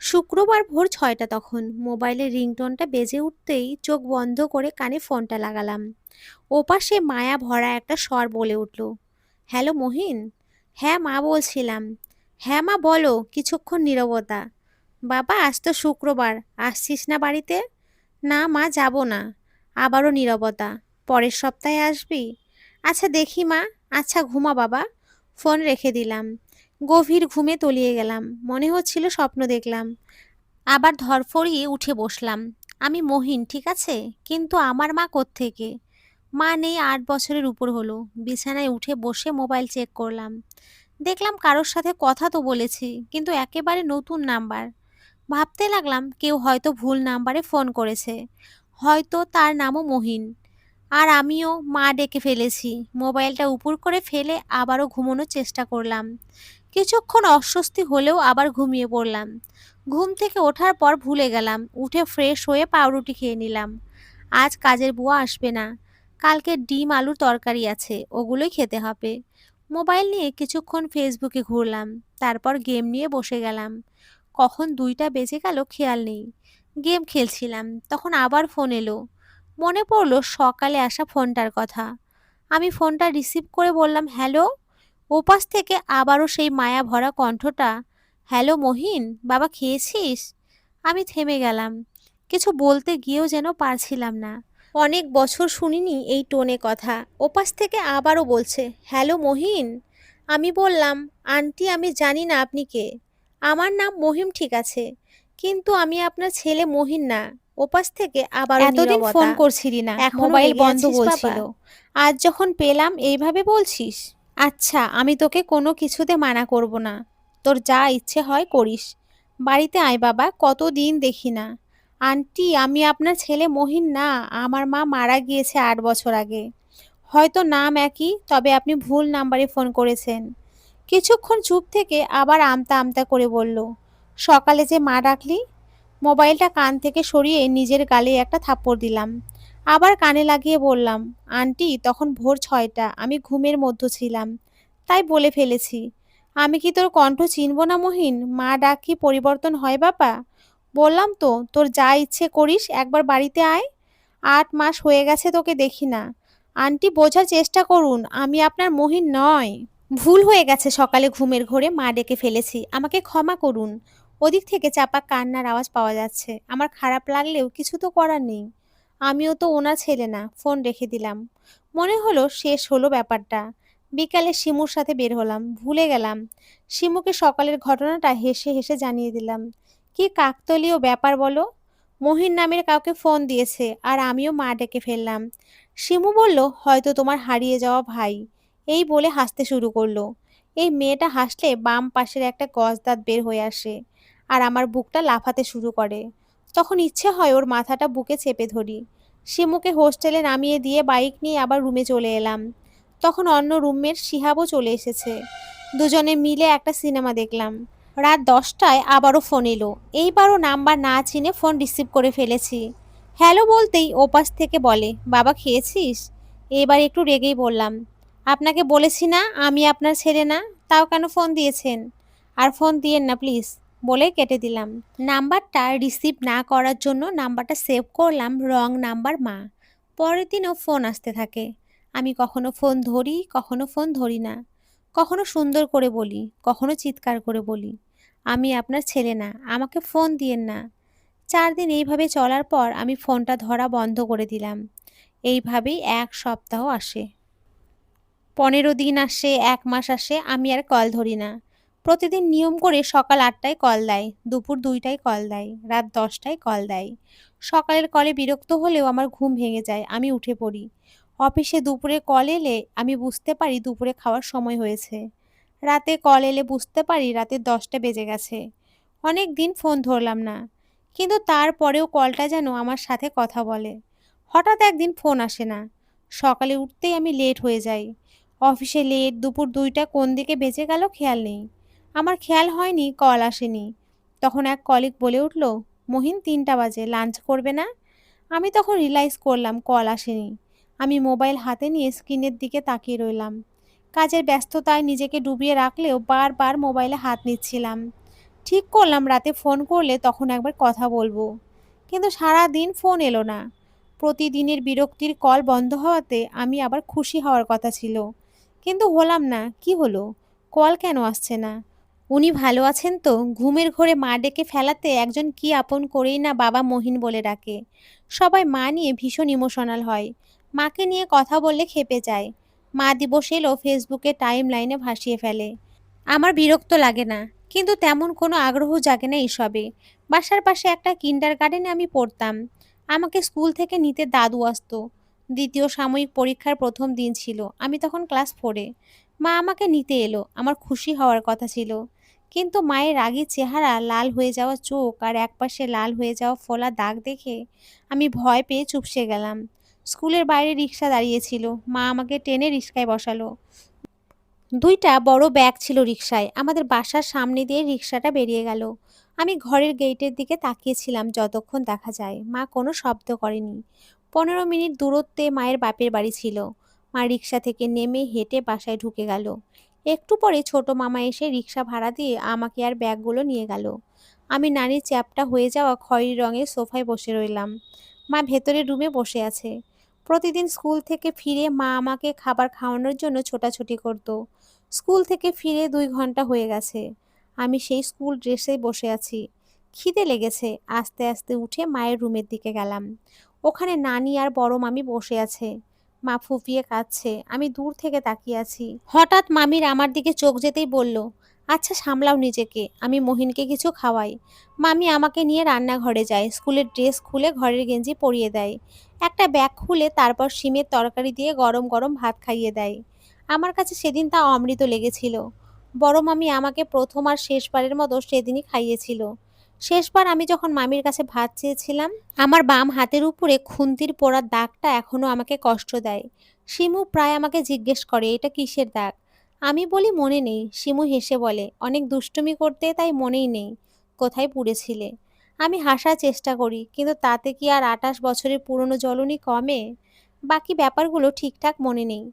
শুক্রবার ভোর ৬টা তখন মোবাইলের রিংটোনটা বেজে উঠতেই চোখ বন্ধ করে কানে ফোনটা লাগালাম। ওপাশে মায়া ভরা একটা স্বর বলে উঠল, হ্যালো মহিন। হ্যাঁ মা বলছিলাম। হ্যাঁ মা বলো। কিছুক্ষণ নীরবতা। বাবা আজ তো শুক্রবার, আসছিস না বাড়িতে? না মা, যাব না। আবারও নীরবতা। পরের সপ্তাহে আসবি? আচ্ছা দেখি মা। আচ্ছা ঘুমা বাবা। ফোন রেখে দিলাম। গভীর ঘুমে তলিয়ে গেলাম, মনে হচ্ছিল স্বপ্ন দেখলাম। আবার ধরফড়িয়ে উঠে বসলাম। আমি মহিন, ঠিক আছে, কিন্তু আমার মা কোত্থেকে? মা নেই ৮ বছরের উপর হলো। বিছানায় উঠে বসে মোবাইল চেক করলাম। দেখলাম কারোর সাথে কথা তো বলেছি, কিন্তু একেবারে নতুন নাম্বার। ভাবতে লাগলাম কেউ হয়তো ভুল নাম্বারে ফোন করেছে। হয়তো তার নামও মহিন। আর আমিও মা ডেকে ফেলেছি। মোবাইলটা উপর করে ফেলে আবারও ঘুমানোর চেষ্টা করলাম। কিছুক্ষণ অস্বস্তি হলেও আবার ঘুমিয়ে পড়লাম। ঘুম থেকে ওঠার পর ভুলে গেলাম। উঠে ফ্রেশ হয়ে পাউরুটি খেয়ে নিলাম। আজ কাজের বুয়া আসবে না। কালকে ডিম আলুর তরকারি আছে, ওগুলোই খেতে হবে। মোবাইল নিয়ে কিছুক্ষণ ফেসবুকে ঘুরলাম। তারপর গেম নিয়ে বসে গেলাম। কখন ২টা বেজে গেল খেয়াল নেই। গেম খেলছিলাম, তখন আবার ফোন এলো। মনে পড়ল সকালে আসা ফোনটার কথা। আমি ফোনটা রিসিভ করে বললাম, হ্যালো। ওপাশ থেকে আবারও সেই মায়া ভরা কণ্ঠটা, হ্যালো মহিন, বাবা খেয়েছিস? আমি থেমে গেলাম। কিছু বলতে গিয়েও যেন পারছিলাম না। অনেক বছর শুনিনি এই টোনে কথা। ওপাশ থেকে আবারও বলছে, হ্যালো মহিন। আমি বললাম, আন্টি আমি জানি না আপনি কে। আমার নাম মহিম, ঠিক আছে, কিন্তু আমি আপনার ছেলে মহিন না। ওপাশ থেকে আবারও এতদিন ফোন নীরবতা। করছিলি না, এখনো মোবাইল রেগে বন্ধ আছিস বাবা? বলছিল। আজ যখন পেলাম এইভাবে বলছিস? আচ্ছা আমি তোকে কোনো কিছুতে মানা করব না। তোর যা ইচ্ছে হয় করিস। বাড়িতে আয় বাবা, কতদিন দেখি না। আন্টি আমি আপনার ছেলে মহিন না। আমার মা মারা গিয়েছে ৮ বছর আগে। হয়তো নাম একই, তবে আপনি ভুল নাম্বারে ফোন করেছেন। কিছুক্ষণ চুপ থেকে আবার আমতা আমতা করে বলল, সকালে যে মা ডাকলি। মোবাইলটা কান থেকে সরিয়ে নিজের গালে একটা থাপ্পড় দিলাম। আবার কানে লাগিয়ে বললাম, আন্টি তখন ভোর ৬টা, আমি ঘুমের মধ্য ছিলাম, তাই বলে ফেলেছি। আমি কি তোর কণ্ঠ চিনব না মহিন? মা ডাক কি পরিবর্তন হয় বাবা? বললাম তো, তোর যা ইচ্ছে করিস, একবার বাড়িতে আয়। ৮ মাস হয়ে গেছে তোকে দেখি না। আন্টি বোঝার চেষ্টা করুন, আমি আপনার মহিন নয়। ভুল হয়ে গেছে, সকালে ঘুমের ঘোরে মা ডেকে ফেলেছি, আমাকে ক্ষমা করুন। ওদিক থেকে চাপা কান্নার আওয়াজ পাওয়া যাচ্ছে। আমার খারাপ লাগলেও কিছু তো করার নেই। আমিও তো ওনার ছেলে না। ফোন রেখে দিলাম। মনে হলো শেষ হলো ব্যাপারটা। বিকালে শিমুর সাথে বের হলাম, ভুলে গেলাম। শিমুকে সকালের ঘটনাটা হেসে হেসে জানিয়ে দিলাম। কি কাকতালীয় ব্যাপার বলো। মহিন নামের কাউকে ফোন দিয়েছে, আর আমিও মা ডেকে ফেললাম। শিমু বলল, হয়তো তোমার হারিয়ে যাওয়া ভাই। এই বলে হাসতে শুরু করলো। এই মেয়েটা হাসলে বাম পাশের একটা গজদাঁত বের হয়ে আসে, আর আমার বুকটা লাফাতে শুরু করে। তখন ইচ্ছে হয় ওর মাথাটা বুকে চেপে ধরি। শিমুকে হোস্টেলে নামিয়ে দিয়ে বাইক নিয়ে আবার রুমে চলে এলাম। তখন অন্য রুমমেট শিহাবও চলে এসেছে। দুজনে মিলে একটা সিনেমা দেখলাম। রাত 10টায় আবারও ফোন এলো। এইবারও নাম্বার না চিনে ফোন রিসিভ করে ফেলেছি। হ্যালো বলতেই ওপাশ থেকে বলে, বাবা খেয়েছিস? এবার একটু রেগেই বললাম, আপনাকে বলেছি না আমি আপনার ছেলে না, তাও কেন ফোন দিয়েছেন? আর ফোন দিয়েন না প্লিজ, বলে কেটে দিলাম। নাম্বারটা রিসিভ না করার জন্য নাম্বারটা সেভ করলাম রং নাম্বার মা। পরের দিনও ফোন আসতে থাকে। আমি কখনো ফোন ধরি, কখনো ফোন ধরি না। কখনো সুন্দর করে বলি, কখনো চিৎকার করে বলি, আমি আপনার ছেলে না, আমাকে ফোন দিয়েন না। ৪ দিন এইভাবে চলার পর আমি ফোনটা ধরা বন্ধ করে দিলাম। এইভাবেই ১ সপ্তাহ আসে, ১৫ দিন আসে, ১ মাস আসে, আমি আর কল ধরি না। প্রতিদিন নিয়ম করে সকাল ৮টায় কল দেয়, দুপুর ২টায় কল দেয়, রাত ১০টায় কল দেয়। সকালের কলে বিরক্ত হলেও আমার ঘুম ভেঙে যায়, আমি উঠে পড়ি। অফিসে দুপুরে কল এলে আমি বুঝতে পারি দুপুরে খাওয়ার সময় হয়েছে। রাতে কল এলে বুঝতে পারি রাতে ১০টা বেজে গেছে। অনেক দিন ফোন ধরলাম না, কিন্তু তারপরেও কলটা যেন আমার সাথে কথা বলে। হঠাৎ একদিন ফোন আসে না। সকালে উঠতেই আমি লেট হয়ে যাই। অফিসে লেট, দুপুর ২টা কোন দিকে বেজে গেল খেয়াল নেই। আমার খেয়াল হয়নি কল আসেনি। তখন এক কলিগ বলে উঠল, মহিন ৩টা বাজে, লাঞ্চ করবে না? আমি তখন রিয়ালাইজ করলাম কল আসেনি। আমি মোবাইল হাতে নিয়ে স্ক্রিনের দিকে তাকিয়ে রইলাম। কাজের ব্যস্ততায় নিজেকে ডুবিয়ে রাখলেও বারবার মোবাইলে হাত নিচ্ছিলাম। ঠিক করলাম রাতে ফোন করলে তখন একবার কথা বলবো, কিন্তু সারা দিন ফোন এলো না। প্রতিদিনের বিরক্তির কল বন্ধ হওয়াতে আমি আবার খুশি হওয়ার কথা ছিল, কিন্তু হলাম না। কি হলো? কল কেন আসছে না? উনি ভালো আছেন তো? ঘুমের ঘোরে মা ডেকে ফেলাতে একজন কি আপন করেই না বাবা মহিন বলে ডাকে। সবাই মা নিয়ে ভীষণ ইমোশনাল হয়। মাকে নিয়ে কথা বললে ক্ষেপে যায়। মা দিবস এলো ফেসবুকে টাইম লাইনে ভাসিয়ে ফেলে। আমার বিরক্ত লাগে না, কিন্তু তেমন কোনো আগ্রহ জাগে না এসবে। বাসার পাশে একটা কিন্ডারগার্টেনে আমি পড়তাম। আমাকে স্কুল থেকে নিতে দাদু আসতো। দ্বিতীয় সাময়িক পরীক্ষার প্রথম দিন ছিল, আমি তখন ক্লাস 4-এ। মা আমাকে নিতে এলো, আমার খুশি হওয়ার কথা ছিল। কিন্তু মায়ের রাগী চেহারা, লাল হয়ে যাওয়া চোখ আর একপাশে লাল হয়ে যাওয়া ফোলা দাগ দেখে আমি ভয় পেয়ে চুপসে গেলাম। স্কুলের বাইরে রিক্সা দাঁড়িয়েছিল, মা আমাকে টেনে রিক্সায় বসালো। ২টা বড় ব্যাগ ছিল রিকশায়। আমাদের বাসার সামনে দিয়ে রিকশাটা বেরিয়ে গেল। আমি ঘরের গেটের দিকে তাকিয়েছিলাম যতক্ষণ দেখা যায়। মা কোনো শব্দ করেনি। ১৫ মিনিট দূরত্বে মায়ের বাপের বাড়ি ছিল। মা রিকশা থেকে নেমে হেঁটে বাসায় ঢুকে গেল। একটু পরে ছোট মামা এসে রিকশা ভাড়া দিয়ে আমাকে আর ব্যাগগুলো নিয়ে গেল। আমি নানির চ্যাপ্টা হয়ে যাওয়া খয়েরি রঙের সোফায় বসে রইলাম। মা ভেতরের রুমে বসে আছে। প্রতিদিন স্কুল থেকে ফিরে মা আমাকে খাবার খাওয়ানোর জন্য ছোটাছুটি করত। স্কুল থেকে ফিরে ২ ঘন্টা হয়ে গেছে। আমি সেই স্কুল ড্রেসেই বসে আছি। খিদে লেগেছে। আস্তে আস্তে উঠে মায়ের রুমের দিকে গেলাম। ওখানে নানি আর বড় মামি বসে আছে। মা ফুঁপিয়ে কাঁদছে। আমি দূর থেকে তাকিয়ে আছি। হঠাৎ মামির আমার দিকে চোখ যেতেই বলল, আচ্ছা সামলাও নিজেকে, আমি মহিনকে কিছু খাওয়াই। মামি আমাকে নিয়ে রান্নাঘরে যায়। স্কুলের ড্রেস খুলে ঘরের গেঞ্জি পরিয়ে দেয়। একটা ব্যাগ খুলে তারপর শিমের তরকারি দিয়ে গরম গরম ভাত খাইয়ে দেয়। আমার কাছে সেদিন তা অমৃত লেগেছিল। বড় মামি আমাকে প্রথম আর শেষবারের মতো সেদিনই খাইয়েছিল। শেষবার আমি যখন মামির কাছে ভাত চেয়েছিলাম, আমার বাম হাতের উপরে খুন্তির পোড়া দাগটা এখনো আমাকে কষ্ট দেয়। শিমু প্রায় আমাকে জিজ্ঞেস করে, এটা কিসের দাগ? আমি বলি মনে নেই। শিমু হেসে বলে, অনেক দুষ্টুমি করতে তাই মনেই নেই। কোথায় পুড়েছিলে? আমি হাসার চেষ্টা করি, কিন্তু তাতে কি আর ২৮ বছরের পুরনো জ্বলুনি কমে? বাকি ব্যাপারগুলো ঠিকঠাক মনে নেই।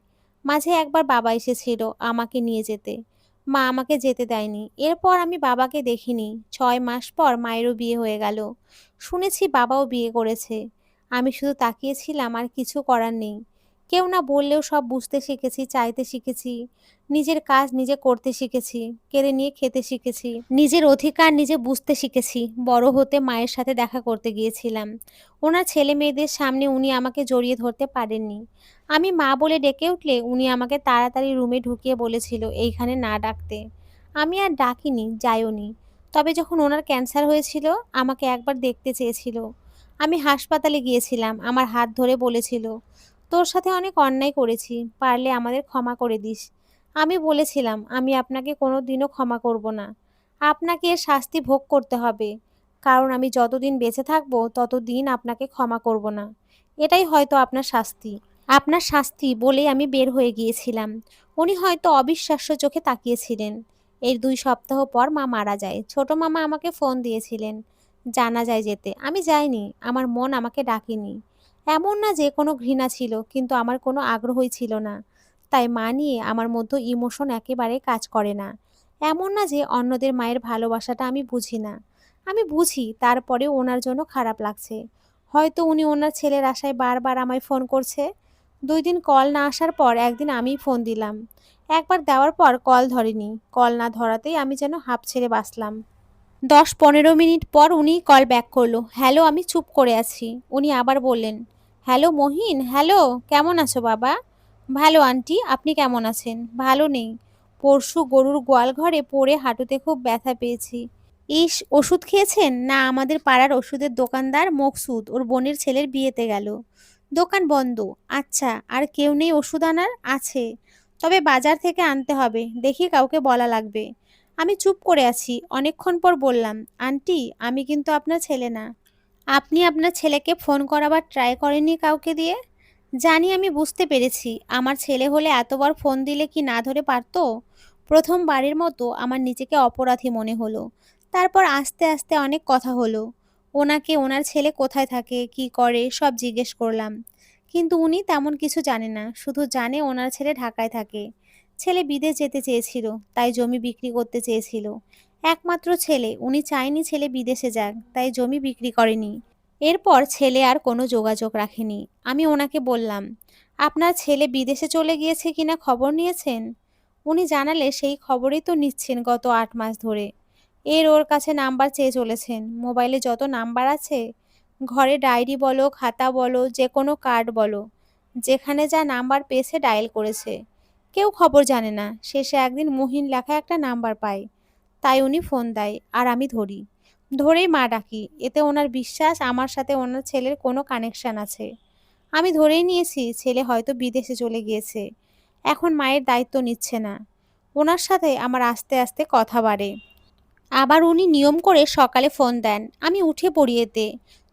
মাঝে একবার বাবা এসেছিল আমাকে নিয়ে যেতে। মা আমাকে যেতে দেয়নি। এরপর আমি বাবাকে দেখিনি। ৬ মাস পর মায়েরও বিয়ে হয়ে গেল। শুনেছি বাবাও বিয়ে করেছে। আমি শুধু তাকিয়েছিলাম, আর কিছু করার নেই। কেউ না বললেও সব বুঝতে শিখেছি, চাইতে শিখেছি। নিজের কাজ নিজে করতে শিখেছি। কেড়ে নিয়ে খেতে শিখেছি। নিজের অধিকার নিজে বুঝতে শিখেছি। বড় হতে মায়ের সাথে দেখা করতে গিয়েছিলাম। ওনার ছেলে মেয়েদের সামনে উনি আমাকে জড়িয়ে ধরতে পারেননি। আমি মা বলে ডেকে উঠলে উনি আমাকে তাড়াতাড়ি রুমে ঢুকিয়ে বলেছিল এইখানে না ডাকতে। আমি আর ডাকিনি, যাইওনি। তবে যখন ওনার ক্যান্সার হয়েছিল, আমাকে একবার দেখতে চেয়েছিল। আমি হাসপাতালে গিয়েছিলাম। আমার হাত ধরে বলেছিল, তোর সাথে অনেক অন্যায় করেছি, পারলে আমাদের ক্ষমা করে দিস। আমি বলেছিলাম, আমি আপনাকে কোনো দিনও ক্ষমা করব না। আপনাকে এর শাস্তি ভোগ করতে হবে, কারণ আমি যতদিন বেঁচে থাকবো ততদিন আপনাকে ক্ষমা করব না। এটাই হয়তো আপনার শাস্তি। আপনার শাস্তি বলেই আমি বের হয়ে গিয়েছিলাম। উনি হয়তো অবিশ্বাস্য চোখে তাকিয়েছিলেন। এর ২ সপ্তাহ পর মা মারা যায়। ছোট মামা আমাকে ফোন দিয়েছিলেন জানাজায় যেতে। আমি যাইনি। আমার মন আমাকে ডাকেনি। এমন না যে কোনো ঘৃণা ছিল, কিন্তু আমার কোনো আগ্রহই ছিল না। তাই মা নিয়ে আমার মধ্যে ইমোশন একেবারে কাজ করে না। এমন না যে অন্যদের মায়ের ভালোবাসাটা আমি বুঝি না। আমি বুঝি, তারপরেও ওনার জন্য খারাপ লাগছে। হয়তো উনি ওনার ছেলের আশায় বারবার আমায় ফোন করছে। ২ দিন কল না আসার পর একদিন আমিই ফোন দিলাম। একবার দেওয়ার পর কল ধরেনি। কল না ধরাতেই আমি যেন হাঁপ ছেড়ে বাঁচলাম। ১০-১৫ মিনিট পর উনি কল ব্যাক করলো। হ্যালো, আমি চুপ করে আছি। উনি আবার বললেন, হ্যালো মহিন, হ্যালো, কেমন আছো বাবা? ভালো আন্টি, আপনি কেমন আছেন? ভালো নেই। পরশু গরুর গোয়াল ঘরে পড়ে হাঁটুতে খুব ব্যথা পেয়েছি। ইস, ওষুধ খেয়েছেন? না, আমাদের পাড়ার ওষুধের দোকানদার মকসুদ ওর বোনের ছেলের বিয়েতে গেল। দোকান বন্ধ। আচ্ছা, আর কেউ নেই ওষুধ আনার? আছে, তবে বাজার থেকে আনতে হবে। দেখি কাউকে বলা লাগবে। আমি চুপ করে আছি। অনেকক্ষণ পর বললাম, আন্টি, আমি কিন্তু আপনার ছেলে না। আপনি আপনার ছেলেকে ফোন করাবার ট্রাই করেননি কাউকে দিয়ে? জানি, আমি বুঝতে পেরেছি। আমার ছেলে হলে এতবার ফোন দিলে কি না ধরে পারতো? প্রথমবারের মতো আমার নিজেকে অপরাধী মনে হলো। তারপর আস্তে আস্তে অনেক কথা হলো। ওনাকে ওনার ছেলে কোথায় থাকে, কি করে, সব জিজ্ঞেস করলাম। কিন্তু উনি তেমন কিছু জানে না। শুধু জানে ওনার ছেলে ঢাকায় থাকে। ছেলে বিদেশ যেতে চেয়েছিল, তাই জমি বিক্রি করতে চেয়েছিল। একমাত্র ছেলে, উনি চায়নি ছেলে বিদেশে যাক, তাই জমি বিক্রি করেনি। এরপর ছেলে আর কোনো যোগাযোগ রাখেনি। আমি ওনাকে বললাম, আপনার ছেলে বিদেশে চলে গিয়েছে কিনা খবর নিয়েছেন? উনি জানালে সেই খবরই তো নিচ্ছেন গত ৮ মাস ধরে। ওর কাছে নাম্বার চেয়ে চলেছেন। মোবাইলে যত নাম্বার আছে, ঘরে ডায়েরি বলো, খাতা বলো, যে কোনো কার্ড বলো, যেখানে যা নাম্বার পেয়েছে ডায়াল করেছে। কেউ খবর জানে না। শেষে একদিন মুহিন লেখা একটা নাম্বার পায়। তাই উনি ফোন দেয় আর আমি ধরি। ধরেই মা ডাকি। এতে ওনার বিশ্বাস আমার সাথে ওনার ছেলের কোনো কানেকশন আছে। আমি ধরেই নিয়েছি ছেলে হয়তো বিদেশে চলে গিয়েছে। এখন মায়ের দায়িত্ব নিচ্ছে না। ওনার সাথে আমার আস্তে আস্তে কথা বাড়ে। আবার উনি নিয়ম করে সকালে ফোন দেন, আমি উঠে পড়ি এতে।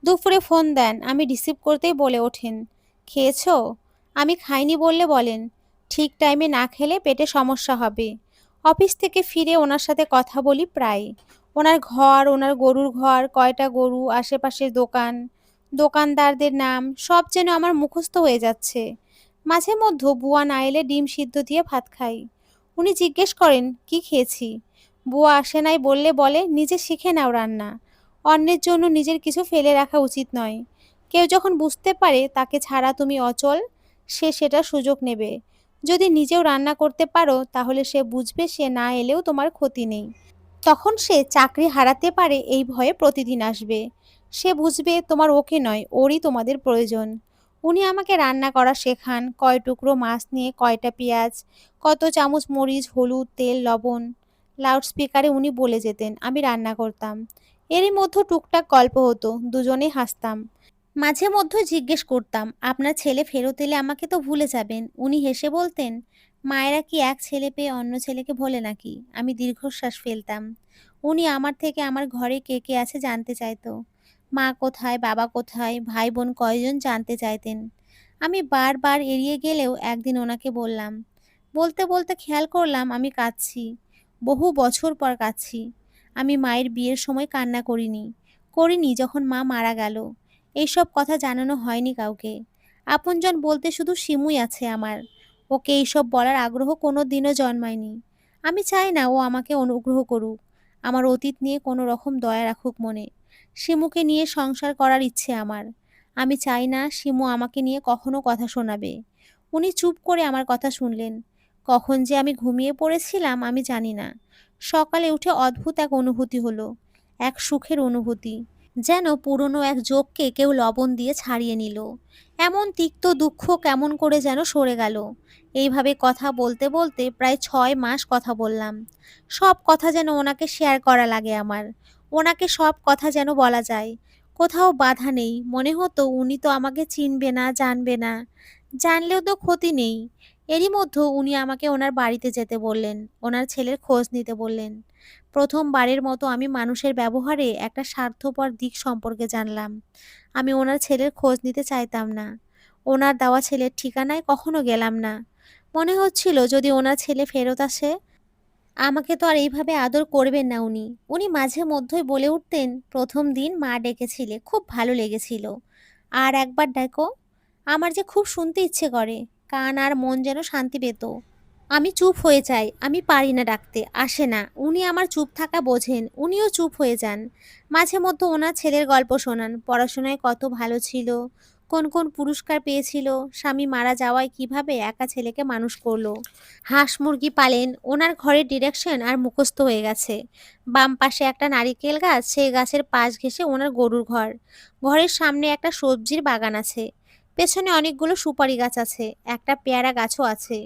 দুপুরে ফোন দেন, আমি রিসিভ করতেই বলে ওঠেন, খেয়েছো? আমি খাইনি বললে বলেন, ঠিক টাইমে না খেলে পেটে সমস্যা হবে। অফিস থেকে ফিরে ওনার সাথে কথা বলি প্রায়। ওনার ঘর, ওনার গরুর ঘর, কয়টা গরু, আশেপাশের দোকান, দোকানদারদের নাম সব যেন আমার মুখস্থ হয়ে যাচ্ছে। মাঝে মধ্যে বুয়া না এলে ডিম সিদ্ধ দিয়ে ভাত খাই। উনি জিজ্ঞেস করেন কি খেয়েছি। বুয়া আসে নাই বললে বলে, নিজে শিখে নাও রান্না। অন্যের জন্য নিজের কিছু ফেলে রাখা উচিত নয়। কেউ যখন বুঝতে পারে তাকে ছাড়া তুমি অচল, সে সেটা সুযোগ নেবে। যদি নিজেও রান্না করতে পারো তাহলে সে বুঝবে সে না এলেও তোমার ক্ষতি নেই। তখন সে চাকরি হারাতে পারে এই ভয়ে প্রতিদিন আসবে। সে বুঝবে তোমার ওকে নয়, ওরই তোমাদের প্রয়োজন। উনি আমাকে রান্না করা শেখান, কয় টুকরো মাছ নিয়ে কয়টা পেঁয়াজ, কত চামচ মরিচ, হলুদ, তেল, লবণ। লাউডস্পিকারে উনি বলে যেতেন, আমি রান্না করতাম। এরই মধ্যে টুকটাক গল্প হতো, দুজনেই হাসতাম। মাঝে মধ্যে জিজ্ঞেস করতাম, আপনার ছেলে ফেরত এলে আমাকে তো ভুলে যাবেন। উনি হেসে বলতেন, মায়েরা কি এক ছেলে পেয়ে অন্য ছেলেকে ভোলে নাকি? আমি দীর্ঘশ্বাস ফেলতাম। উনি আমার থেকে আমার ঘরে কে কে আছে জানতে চাইতো। মা কোথায়, বাবা কোথায়, ভাই বোন কয়জন জানতে চাইতেন। আমি বারবার এড়িয়ে গেলেও একদিন ওনাকে বললাম। বলতে বলতে খেয়াল করলাম আমি কাঁদছি। বহু বছর পর কাঁদছি। আমি মায়ের বিয়ের সময় কান্না করিনি। করিনি যখন মা মারা গেল। এইসব কথা জানানো হয়নি কাউকে। আপনজন বলতে শুধু শিমুই আছে আমার। ওকে এইসব বলার আগ্রহ কোনো দিনও জন্মায়নি। আমি চাই না ও আমাকে অনুগ্রহ করুক। আমার অতীত নিয়ে কোনো রকম দয়া রাখুক মনে। শিমুকে নিয়ে সংসার করার ইচ্ছে আমার। আমি চাই না শিমু আমাকে নিয়ে কখনো কথা শোনাবে। উনি চুপ করে আমার কথা শুনলেন। কখন যে আমি ঘুমিয়ে পড়েছিলাম আমি জানি না। সকালে উঠে অদ্ভুত এক অনুভূতি হলো। এক সুখের অনুভূতি। যেন পুরনো এক যোগকে কেউ লবণ দিয়ে ছাড়িয়ে নিল। এমন তিক্ত দুঃখ কেমন করে যেন সরে গেল। এইভাবে কথা বলতে বলতে প্রায় ৬ মাস কথা বললাম। সব কথা যেন ওনাকে শেয়ার করা লাগে আমার। ওনাকে সব কথা যেন বলা যায়। কোথাও বাধা নেই। মনে হতো উনি তো আমাকে চিনবে না, জানবে না। জানলেও তো ক্ষতি নেই। এরই মধ্যে উনি আমাকে ওনার বাড়িতে যেতে বললেন। ওনার ছেলের খোঁজ নিতে বললেন। প্রথমবারের মতো আমি মানুষের ব্যবহারে একটা স্বার্থপর দিক সম্পর্কে জানলাম। আমি ওনার ছেলের খোঁজ নিতে চাইতাম না। ওনার দেওয়া ছেলের ঠিকানায় কখনো গেলাম না। মনে হচ্ছিল যদি ওনার ছেলে ফেরত আসে, আমাকে তো আর এইভাবে আদর করবেন না উনি। উনি মাঝে মধ্যেই বলে উঠতেন, প্রথম দিন মা ডেকেছিলে, খুব ভালো লেগেছিল। আর একবার ডাকো। আমার যে খুব শুনতে ইচ্ছে করে। কান আর মন যেন শান্তি পেত। আমি চুপ হয়ে যাই, আমি পারি না ডাকতে, আসে না। উনি আমার চুপ থাকা বোঝেন, উনিও চুপ হয়ে যান। মাঝে মধ্যে ওনার ছেলের গল্প শোনান, পড়াশোনায় কত ভালো ছিল, কোন কোন পুরস্কার পেয়েছিল, স্বামী মারা যাওয়ায় কিভাবে একা ছেলেকে মানুষ করলো। হাঁস মুরগি পালেন, ওনার ঘরের ডিরেকশন আর মুখস্থ হয়ে গেছে। বাম পাশে একটা নারিকেল গাছ, সেই গাছের পাশ ঘেঁষে ওনার গরুর ঘর। ঘরের সামনে একটা সবজির বাগান আছে। পেছনে অনেকগুলো সুপারি গাছ আছে, একটা পেয়ারা গাছও আছে।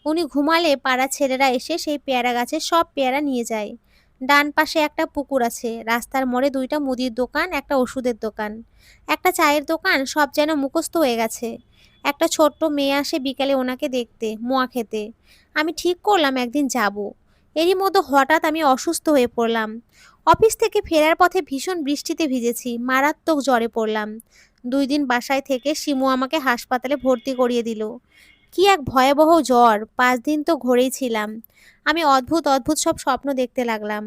উনি ঘুমালে পাড়ার ছেলেরা এসে সেই পেয়ারা গাছের সব পেয়ারা নিয়ে যায়। ডান পাশে একটা পুকুর আছে, রাস্তার মোড়ে দুইটা মুদির দোকান, একটা ওষুধের দোকান, একটা চায়ের দোকান, সব যেন মুখস্থ হয়ে গেছে। একটা ছোট্ট মেয়ে আসে বিকেলে ওনাকে দেখতে, মোয়া খেতে। আমি ঠিক করলাম একদিন যাব। এরই মধ্যে হঠাৎ আমি অসুস্থ হয়ে পড়লাম। অফিস থেকে ফেরার পথে ভীষণ বৃষ্টিতে ভিজেছি, মারাত্মক জ্বরে পড়লাম। 2 দিন বাসায় থেকে শিমু আমাকে হাসপাতালে ভর্তি করিয়ে দিল। কি এক ভয়াবহ জ্বর, 5 দিন তো ঘরেই ছিলাম। আমি অদ্ভুত অদ্ভুত সব স্বপ্ন দেখতে লাগলাম।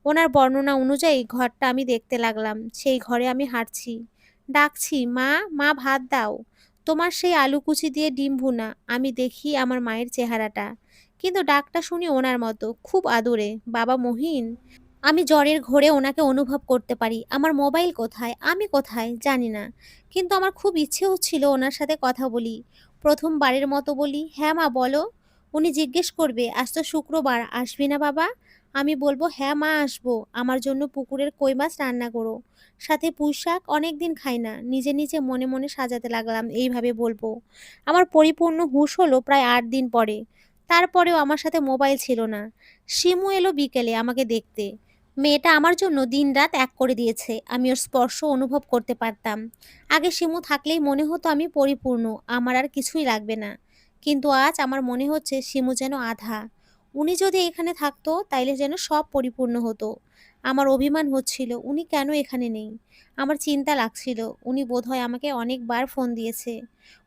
ওনার বর্ণনা অনুযায়ী ঘরটা আমি দেখতে লাগলাম। সেই ঘরে আমি হাঁটছি, ডাকছি, মা, মা ভাত দাও। তোমার সেই আলু কুচি দিয়ে ডিম ভুনা। আমি দেখি আমার মায়ের চেহারাটা, কিন্তু ডাকটা শুনি ওনার মতো, খুব আদুরে, বাবা মহিন। আমি জ্বরের ঘোরে ওনাকে অনুভব করতে পারি। আমার মোবাইল কোথায়? আমি কোথায়? জানি না। কিন্তু আমার খুব ইচ্ছে হচ্ছিল ওনার সাথে কথা বলি। ১ম বারের মতো বলি, "হ্যাঁ মা বলো।" উনি জিজ্ঞেস করবে, "আজ তো শুক্রবার, আসবি না বাবা?" আমি বলব, "হ্যাঁ মা আসবো। আমার জন্য পুকুরের কই মাছ রান্না করো। সাথে পুঁইশাক, অনেকদিন খাই না।" নিজে, নিজে মনে, মনে সাজাতে লাগলাম এইভাবে বলব। আমার পরিপূর্ণ হুঁশ হলো প্রায় ৮ দিন পরে। তারপরেও আমার সাথে মোবাইল ছিল না। শিমু এলো বিকেলে আমাকে দেখতে। মেয়েটা আমার জন্য দিনরাত এক করে দিয়েছে। আমি ওর স্পর্শ অনুভব করতে পারতাম। আগে শিমু থাকলেই মনে হতো আমি পরিপূর্ণ, আমার আর কিছুই লাগবে না। কিন্তু আজ আমার মনে হচ্ছে শিমু যেন আধা। উনি যদি এখানে থাকতো তাইলে যেন সব পরিপূর্ণ হতো। আমার অভিমান হচ্ছিল উনি কেন এখানে নেই। আমার চিন্তা লাগছিল উনি বোধহয় আমাকে অনেকবার ফোন দিয়েছে।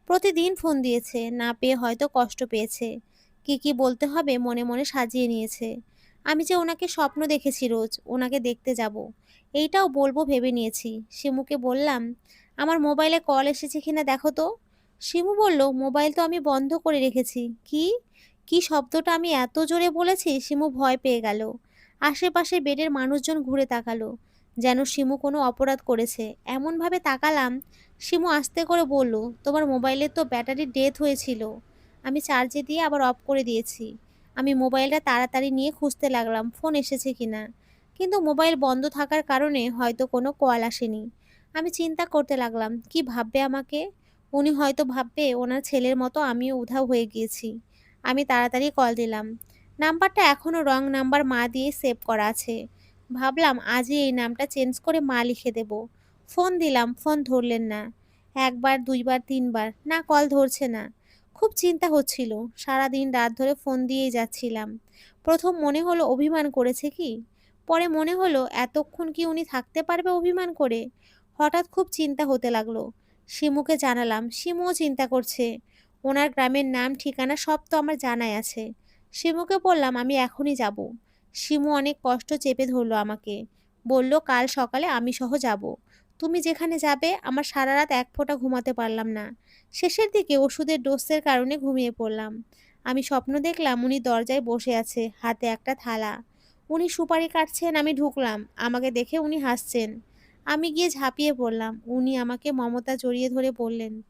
প্রতিদিন ফোন দিয়েছে, না পেয়ে হয়তো কষ্ট পেয়েছে। কি, কি বলতে হবে মনে, মনে সাজিয়ে নিয়েছে। আমি যে ওনাকে স্বপ্ন দেখেছি রোজ, ওনাকে দেখতে যাব। এইটাও বলব ভেবে নিয়েছি। শিমুকে বললাম, "আমার মোবাইলে কল এসেছে কিনা দেখো তো।" শিমু বলল, "মোবাইল তো আমি বন্ধ করে রেখেছি।" কি? কি শব্দটা আমি এত জোরে বলেছি শিমু ভয় পেয়ে গেল। আশেপাশে বেডের মানুষজন ঘুরে তাকালো। যেন শিমু কোনো অপরাধ করেছে। এমনভাবে তাকালাম, শিমু আস্তে করে বলল, "তোমার মোবাইলের তো ব্যাটারি ডেথ হয়েছিল। আমি চার্জে দিয়ে আবার অফ করে দিয়েছি।" আমি মোবাইলটা তাড়াতাড়ি নিয়ে খুঁজতে লাগলাম ফোন এসেছে কিনা। কিন্তু মোবাইল বন্ধ থাকার কারণে হয়তো কোনো কল আসেনি। আমি চিন্তা করতে লাগলাম, কি ভাববে আমাকে? উনি হয়তো ভাববে ওনার ছেলের মতো আমিও উধাও হয়ে গিয়েছি। আমি তাড়াতাড়ি কল দিলাম। নাম্বারটা এখনও রং নাম্বার মা দিয়ে সেভ করা আছে। ভাবলাম আজই এই নামটা চেঞ্জ করে মা লিখে দেব। ফোন দিলাম, ফোন ধরলেন না। একবার, দুইবার, তিনবার, না কল ধরছে না। খুব চিন্তা হচ্ছিল। সারাদিন রাত ধরে ফোন দিয়েই যাচ্ছিলাম। ১ম মনে হলো অভিমান করেছে কি? পরে মনে হলো এতক্ষণ কি উনি থাকতে পারবে অভিমান করে? হঠাৎ খুব চিন্তা হতে লাগলো। শিমুকে জানালাম, শিমুও চিন্তা করছে। ওনার গ্রামের নাম ঠিকানা সব তো আমার জানাই আছে। শিমুকে বললাম আমি এখনই যাব। শিমু অনেক কষ্ট চেপে ধরলো আমাকে। বলল কাল সকালে আমি সহ যাব। তুমি যেখানে যাবে আমার সারা রাত এক ফোঁটা ঘুমাতে পারলাম না। শেষের দিকে ওষুধের ডোজের কারণে ঘুমিয়ে পড়লাম। আমি স্বপ্ন দেখলাম উনি দরজায় বসে আছে, হাতে একটা থালা। উনি সুপারি কাটছেন, আমি ঢুকলাম। আমাকে দেখে উনি হাসছেন। আমি গিয়ে ঝাঁপিয়ে পড়লাম। উনি আমাকে মমতা জড়িয়ে ধরে বললেন,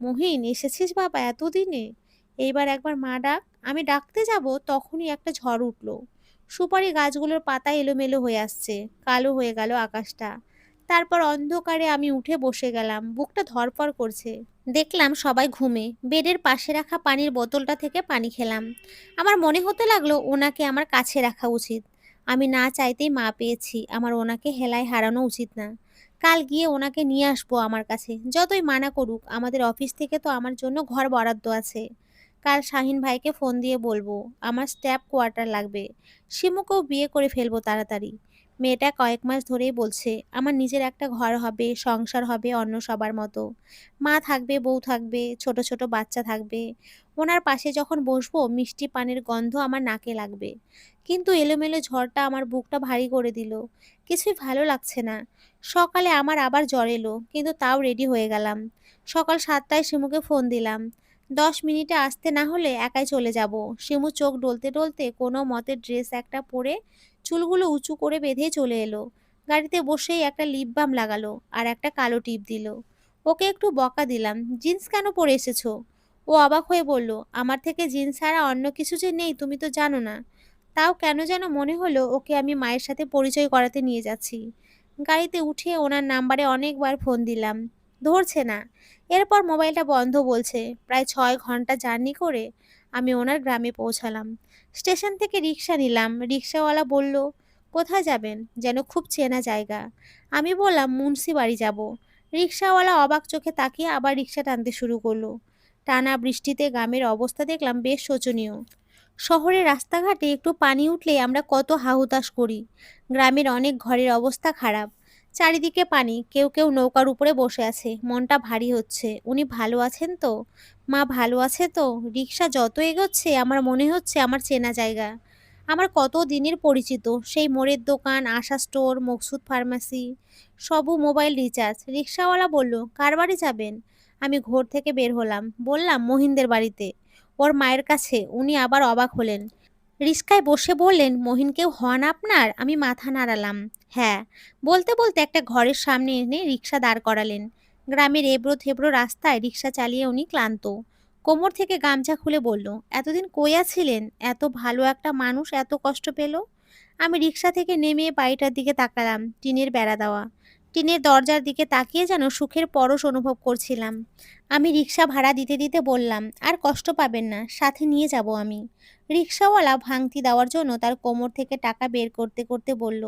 "মহিন, এসেছিস বাবা এতদিনে? এইবার একবার মা ডাক।" আমি ডাকতে যাব তখনই একটা ঝড় উঠল। সুপারি গাছগুলোর পাতা এলোমেলো হয়ে আসছে। কালো হয়ে গেল আকাশটা। তারপর অন্ধকারে আমি উঠে বসে গেলাম। বুকটা ধড়ফড় করছে। দেখলাম সবাই ঘুমে। বেডের পাশে রাখা পানির বোতলটা থেকে পানি খেলাম। আমার মনে হতে লাগলো ওনাকে আমার কাছে রাখা উচিত। আমি না চাইতেই মা পেয়েছি। আমার ওনাকে হেলায় হারানো উচিত না। কাল গিয়ে ওনাকে নিয়ে আসবো আমার কাছে। যতই মানা করুক, আমাদের অফিস থেকে তো আমার জন্য ঘর বরাদ্দ আছে। কাল শাহিন ভাইকে ফোন দিয়ে বলবো আমার স্টাফ কোয়ার্টার লাগবে। শিমুকেও বিয়ে করে ফেলবো তাড়াতাড়ি। মেয়েটা কয়েক মাস ধরেই বলছে আমার নিজের একটা ঘর হবে, সংসার হবে অন্য সবার মতো। মা থাকবে, বউ থাকবে, ছোট, ছোট বাচ্চা থাকবে। ওনার পাশে যখন বসবো মিষ্টি পানের গন্ধ আমার নাকে লাগবে। কিন্তু এলোমেলো ঝড়টা আমার বুকটা ভারী করে দিল। কিছুই ভালো লাগছে না। সকালে আমার আবার জ্বর এলো, কিন্তু তাও রেডি হয়ে গেলাম। সকাল ৭টায় শিমুকে ফোন দিলাম। ১০ মিনিটে আসতে না হলে একাই চলে যাব। শিমু চোখ ডলতে, ডলতে কোনো মতে ড্রেস একটা পরে চুলগুলো উঁচু করে বেঁধে চলে এলো। গাড়িতে বসেই একটা লিপ বাম লাগালো আর একটা কালো টিপ দিল। ওকে একটু বকা দিলাম, "জিন্স কেন পরে এসেছো?" ও অবাক হয়ে বলল, "আমার থেকে জিন্স ছাড়া অন্য কিছু যে নেই তুমি তো জানো না।" তাও কেন যেন মনে হলো ওকে আমি মায়ের সাথে পরিচয় করাতে নিয়ে যাচ্ছি। গাড়িতে উঠে ওনার নাম্বারে অনেকবার ফোন দিলাম, ধরছে না। এরপর মোবাইলটা বন্ধ বলছে। প্রায় ৬ ঘন্টা জার্নি করে আমি ওনার গ্রামে পৌঁছালাম। স্টেশন থেকে রিক্সা নিলাম। রিক্সাওয়ালা বলল, "কোথায় যাবেন?" যেন খুব চেনা জায়গা। আমি বললাম, "মুন্সিবাড়ি যাব।" রিকশাওয়ালা অবাক চোখে তাকিয়ে আবার রিকশা টানতে শুরু করলো। টানা বৃষ্টিতে গ্রামের অবস্থা দেখলাম বেশ শোচনীয়। শহরের রাস্তাঘাটে একটু পানি উঠলেই আমরা কত হাহুতাশ করি। গ্রামের অনেক ঘরের অবস্থা খারাপ। চারিদিকে পানি, কেউ কেউ নৌকার উপরে বসে আছে। মনটা ভারী হচ্ছে। উনি ভালো আছেন তো? মা ভালো আছে তো? রিকশা যত এগোচ্ছে আমার মনে হচ্ছে আমার চেনা জায়গা। আমার কত দিনের পরিচিত সেই মোড়ের দোকান, আশা স্টোর, মকসুদ ফার্মেসি, সবু মোবাইল রিচার্জ। রিকশাওয়ালা বলল, "কার বাড়ি যাবেন?" আমি ঘর থেকে বের হলাম। বললাম, "মহিনদের বাড়িতে, ওর মায়ের কাছে।" উনি আবার অবাক হলেন। রিস্কায় বসে বললেন, মহিন কেউ হন আপনার? আমি মাথা নাড়ালাম। হ্যাঁ। বলতে বলতে একটা ঘরের সামনে এনে রিক্সা দাঁড় করালেন। গ্রামের এবড়ো থেবড়ো রাস্তায় রিক্সা চালিয়ে উনি ক্লান্ত। কোমর থেকে গামছা খুলে বলল, এতদিন কইয়া ছিলেন? এত ভালো একটা মানুষ এত কষ্ট পেল? আমি রিক্সা থেকে নেমে বাড়িটার দিকে তাকালাম। টিনের বেড়া দেওয়া। টিনের দরজার দিকে তাকিয়ে যেন সুখের পরশ অনুভব করছিলাম। আমি রিক্সা ভাড়া দিতে দিতে বললাম, আর কষ্ট পাবেন না, সাথে নিয়ে যাব আমি। রিকশাওয়ালা ভাঙতি দেওয়ার জন্য তার কোমর থেকে টাকা বের করতে করতে বলল,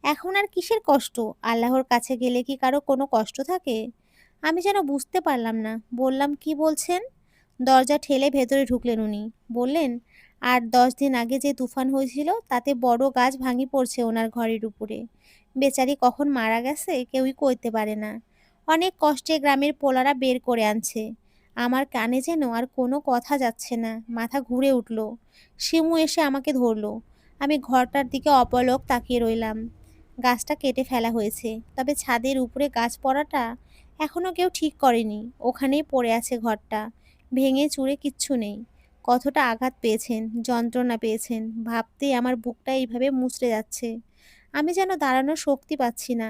এখন আর কিসের কষ্ট? আল্লাহর কাছে গেলে কি কারো কোনো কষ্ট থাকে? আমি যেন বুঝতে পারলাম না। বললাম, কি বলছেন? দরজা ঠেলে ভেতরে ঢুকলেন উনি। বললেন, ৮-১০ দিন আগে যে তুফান হয়েছিল তাতে বড় গাছ ভাঙি পড়ছে ওনার ঘরের উপরে। বেচারি কখন মারা গেছে কেউই কইতে পারে না। অনেক কষ্টে গ্রামের পোলারা বের করে আনছে। আমার কানে যেন আর কোনো কথা যাচ্ছে না, মাথা ঘুরে উঠল। শিমু এসে আমাকে ধরল। আমি ঘরটার দিকে অপলক তাকিয়ে রইলাম। গাছটা কেটে ফেলা হয়েছে, তবে ছাদের উপরে গাছ পড়াটা এখনো কেউ ঠিক করেনি। ওখানেই পড়ে আছে ঘরটা, ভেঙে চুরে কিচ্ছু নেই। কতটা আঘাত পেয়েছেন, যন্ত্রণা পেয়েছেন, ভাবতেই আমার বুকটা এইভাবে মুচড়ে যাচ্ছে। আমি যেন দাঁড়ানোর শক্তি পাচ্ছি না।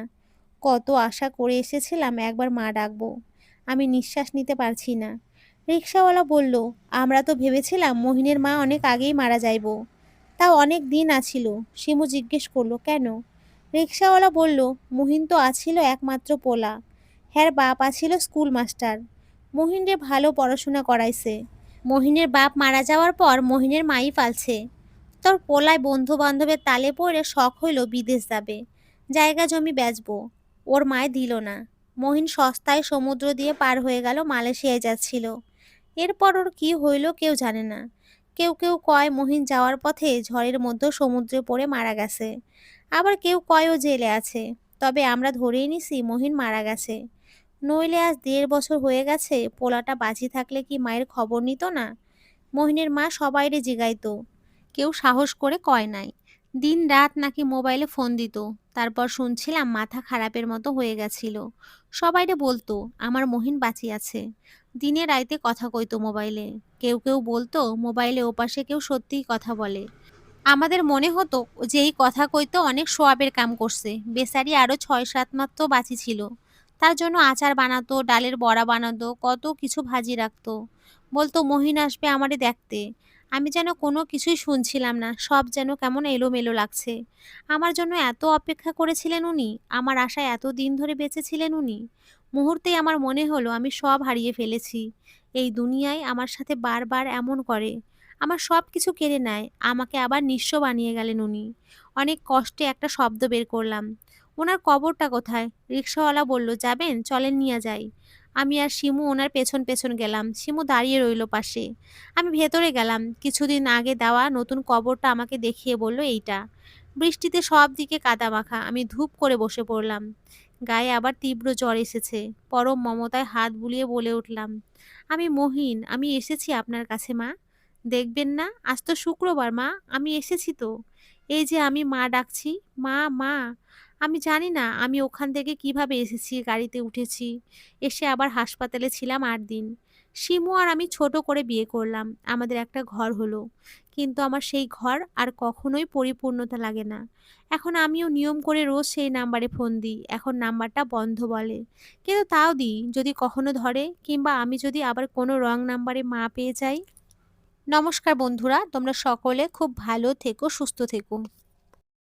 কত আশা করে এসেছিলাম একবার মা ডাকবো, আমি নিঃশ্বাস নিতে পারছি না। রিকশাওয়ালা বলল, আমরা তো ভেবেছিলাম মহিনের মা অনেক আগেই মারা যাইব। তাও অনেক দিন আছিল। শিমু জিজ্ঞেস করলো, কেন? রিকশাওয়ালা বলল, মহিন তো আছিল একমাত্র পোলা। হ্যার বাপ আছিল স্কুল মাস্টার। মহিনরে ভালো পড়াশোনা করাইছে। মহিনের বাপ মারা যাওয়ার পর মহিনের মাই পালছে। তোর পোলায় বন্ধু বান্ধবের তালে পড়ে শখ হইল বিদেশ যাবে, জায়গা জমি বেচবো। ওর মায় দিল না। মহিন সস্তায় সমুদ্র দিয়ে পার হয়ে গেল, মালয়েশিয়ায় যাচ্ছিল। এরপর ওর কি হইল কেউ জানে না। কেউ কেউ কয় মহিন যাওয়ার পথে ঝড়ের মধ্যে সমুদ্রে পড়ে মারা গেছে। আবার কেউ কয় ও জেলে আছে। তবে আমরা ধরেই নিছি মহিন মারা গেছে। নইলে আজ ১.৫ বছর হয়ে গেছে, পোলাটা বাঁচি থাকলে কি মায়ের খবর নিত না? মহিনের মা সবাইরে জিগাইতো, কেউ সাহস করে কয় নাই। দিন রাত নাকি মোবাইলে ফোন দিত। তারপর শুনছিলাম মাথা খারাপের মতো হয়ে গেছিল। সবাইরে বলতো আমার মহিন বাঁচি আছে। দিনে রাইতে কথা কইতো মোবাইলে। কেউ কেউ বলতো মোবাইলে ওপাশে কেউ সত্যিই কথা বলে। আমাদের মনে হতো যে এই কথা কইতো অনেক সোয়াবের কাম করছে। বেচারি আরো ৬-৭ মাস তো বাঁচি ছিল। তার জন্য আচার বানাতো, ডালের বড়া বানাতো, কত কিছু ভাজি রাখতো। বলতো মহিন আসবে আমারে দেখতে। আমি যেন কোনো কিছুই শুনছিলাম না, সব যেন কেমন এলোমেলো লাগছে। আমার জন্য এত অপেক্ষা করেছিলেন উনি, আমার আশায় এত দিন ধরে বেঁচেছিলেন উনি। মুহূর্তেই আমার মনে হলো আমি সব হারিয়ে ফেলেছি। এই দুনিয়ায় আমার সাথে বারবার এমন করে, আমার সব কিছু কেড়ে নেয়, আমাকে আবার নিঃস্ব বানিয়ে গেলেন উনি। অনেক কষ্টে একটা শব্দ বের করলাম, ওনার কবরটা কোথায়? রিক্সাওয়ালা বলল, যাবেন, চলেন নিয়ে যাই। আমি আর শিমু ওনার পেছন পেছন গেলাম। শিমু দাঁড়িয়ে রইল পাশে। আমি ভেতরে গেলাম। কিছুদিন আগে দেওয়া নতুন কবরটা আমাকে দেখিয়ে বলল, এইটা। বৃষ্টিতে সব দিকে কাদা মাখা। আমি ধূপ করে বসে পড়লাম। গায়ে আবার তীব্র জ্বর এসেছে। পরম মমতায় হাত বুলিয়ে বলে উঠলাম, আমি মহিন, আমি এসেছি আপনার কাছে মা। দেখবেন না, আজ তো শুক্রবার মা, আমি এসেছি তো। এই যে আমি মা ডাকছি, মা মা। আমি জানি না আমি ওখান থেকে কিভাবে এসেছি, গাড়িতে উঠেছি। এসে আবার হাসপাতালে ছিলাম ৮ দিন। শিমু আর আমি ছোট করে বিয়ে করলাম, আমাদের একটা ঘর হলো। কিন্তু আমার সেই ঘর আর কখনোই পরিপূর্ণতা লাগে না। এখন আমিও নিয়ম করে রোজ সেই নাম্বারে ফোন দিই। এখন নাম্বারটা বন্ধ বলে, কিন্তু তাও দিই, যদি কখনো ধরে, কিংবা আমি যদি আবার কোনো রং নাম্বারে মা পেয়ে যাই। নমস্কার বন্ধুরা, তোমরা সকলে খুব ভালো থেকো, সুস্থ থেকো।